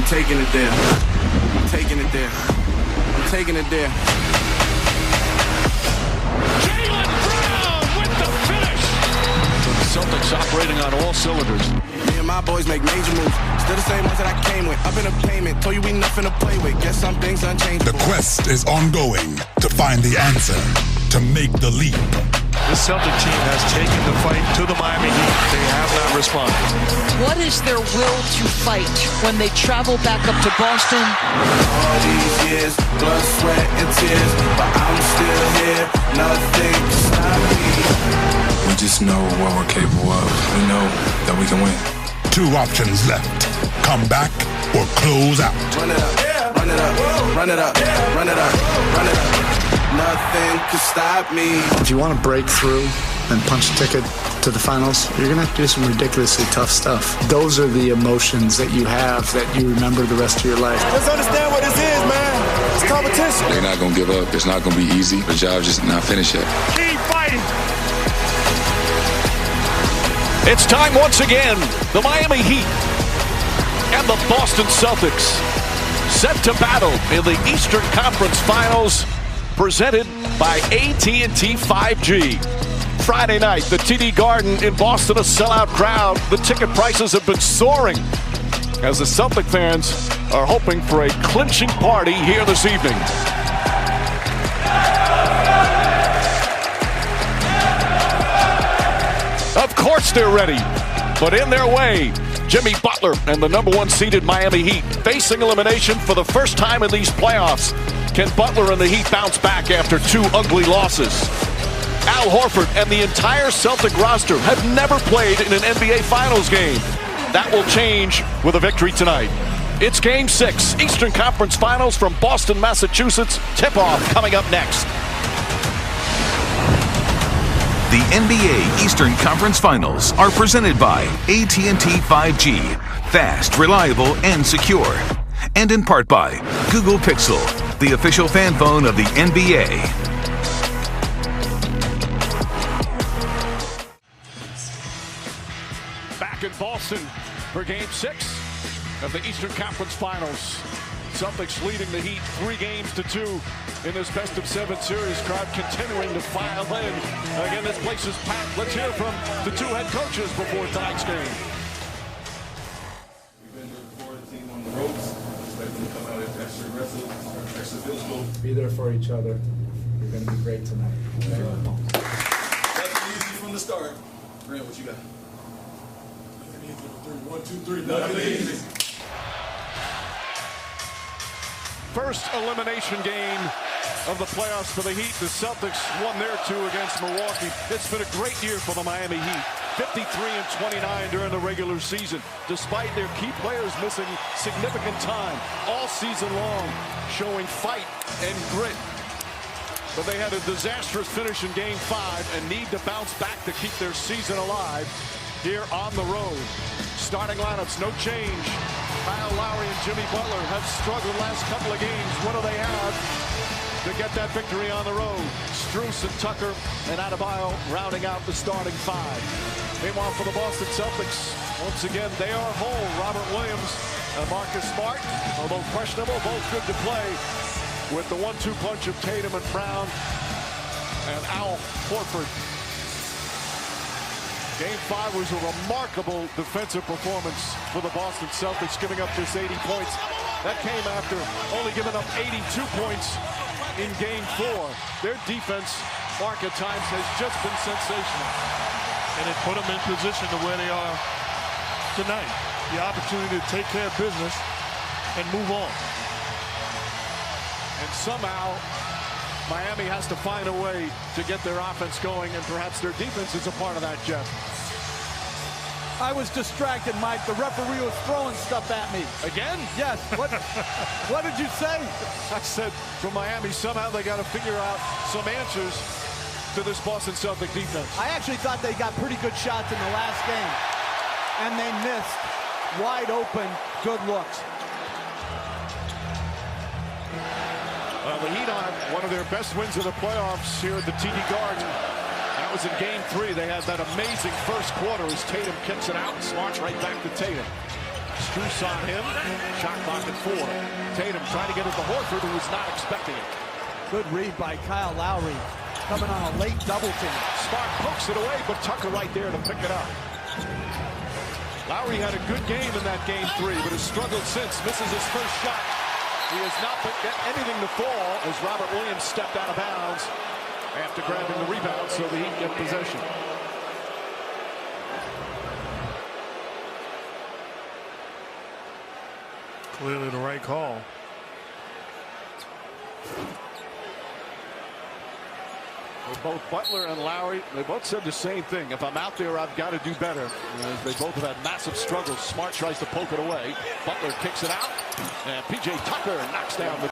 I'm taking it there. I'm taking it there. I'm taking it there. Jaylen Brown with the finish. Celtics operating on all cylinders. Me and my boys make major moves. Still the same ones that I came with. Up in a payment. Told you we nothing to play with. Guess some things unchangeable. The quest is ongoing to find the answer, to make the leap. This Celtic team has taken the fight to the Miami Heat. They have not responded. What is their will to fight when they travel back up to Boston? All these years, blood, sweat, and tears, but I'm still here. Nothing can stop me. We just know what we're capable of. We know that we can win. 2 options left. Come back or close out. Run it up, run it up, run it up, run it up, run it up. Nothing can stop me. If you want to break through and punch a ticket to the finals, you're going to have to do some ridiculously tough stuff. Those are the emotions that you have that you remember the rest of your life. Just understand what this is, man. It's competition. They're not going to give up. It's not going to be easy. The job's just not finished yet. Keep fighting. It's time once again. The Miami Heat and the Boston Celtics set to battle in the Eastern Conference Finals, presented by AT&T 5G. Friday night, the TD Garden in Boston, a sellout crowd. The ticket prices have been soaring as the Celtic fans are hoping for a clinching party here this evening. Of course they're ready, but in their way, Jimmy Butler and the #1 seeded Miami Heat facing elimination for the first time in these playoffs. Can Butler and the Heat bounce back after 2 ugly losses? Al Horford and the entire Celtic roster have never played in an NBA Finals game. That will change with a victory tonight. It's Game 6, Eastern Conference Finals from Boston, Massachusetts. Tip-off coming up next. The NBA Eastern Conference Finals are presented by AT&T 5G. Fast, reliable, and secure. And in part by Google Pixel, the official fan phone of the NBA. Back in Boston for Game 6 of the Eastern Conference Finals. Celtics leading the Heat 3-2 in this best-of-7 series. Crowd continuing to file in. Again, this place is packed. Let's hear from the 2 head coaches before tonight's game. We've been before the team on the ropes. Expect them to come out extra aggressive, extra physical. Be there for each other. You're going to be great tonight. Nothing easy from the start. Grant, what you got? Nothing easy from 3. 1, 2, 3. Nothing easy. First elimination game of the playoffs for the Heat. The Celtics won their 2 against Milwaukee. It's been a great year for the Miami Heat. 53-29 during the regular season, despite their key players missing significant time all season long, showing fight and grit. But they had a disastrous finish in Game 5 and need to bounce back to keep their season alive here on the road. Starting lineups, no change. Kyle Lowry and Jimmy Butler have struggled last couple of games. What do they have to get that victory on the road? Strus and Tucker and Adebayo rounding out the starting 5. Meanwhile, for the Boston Celtics, once again, they are whole. Robert Williams and Marcus Smart are both questionable, both good to play, with the 1-2 punch of Tatum and Brown and Al Horford. Game 5 was a remarkable defensive performance for the Boston Celtics, giving up just 80 points. That came after only giving up 82 points in Game 4. Their defense, Mark, at times has just been sensational. And it put them in position to where they are tonight. The opportunity to take care of business and move on. And somehow, Miami has to find a way to get their offense going, and perhaps their defense is a part of that, Jeff. I was distracted, Mike. The referee was throwing stuff at me. Again? Yes. What did you say? I said from Miami, somehow they got to figure out some answers to this Boston Celtic defense. I actually thought they got pretty good shots in the last game, and they missed wide open good looks. The Heat on one of their best wins of the playoffs here at the TD Garden. That was in Game 3. They had that amazing first quarter as Tatum kicks it out. Smart right back to Tatum. Juice on him. Shot clock at 4. Tatum trying to get it to Horford, who was not expecting it. Good read by Kyle Lowry. Coming on a late double team. Smart pokes it away, but Tucker right there to pick it up. Lowry had a good game in that game 3, but has struggled since. Misses his first shot. He has not get anything to fall as Robert Williams stepped out of bounds after grabbing the rebound, so the Heat get possession. Clearly the right call. Both Butler and Lowry, they both said the same thing. If I'm out there, I've got to do better. They both have had massive struggles. Smart tries to poke it away. Butler kicks it out. And P.J. Tucker knocks down the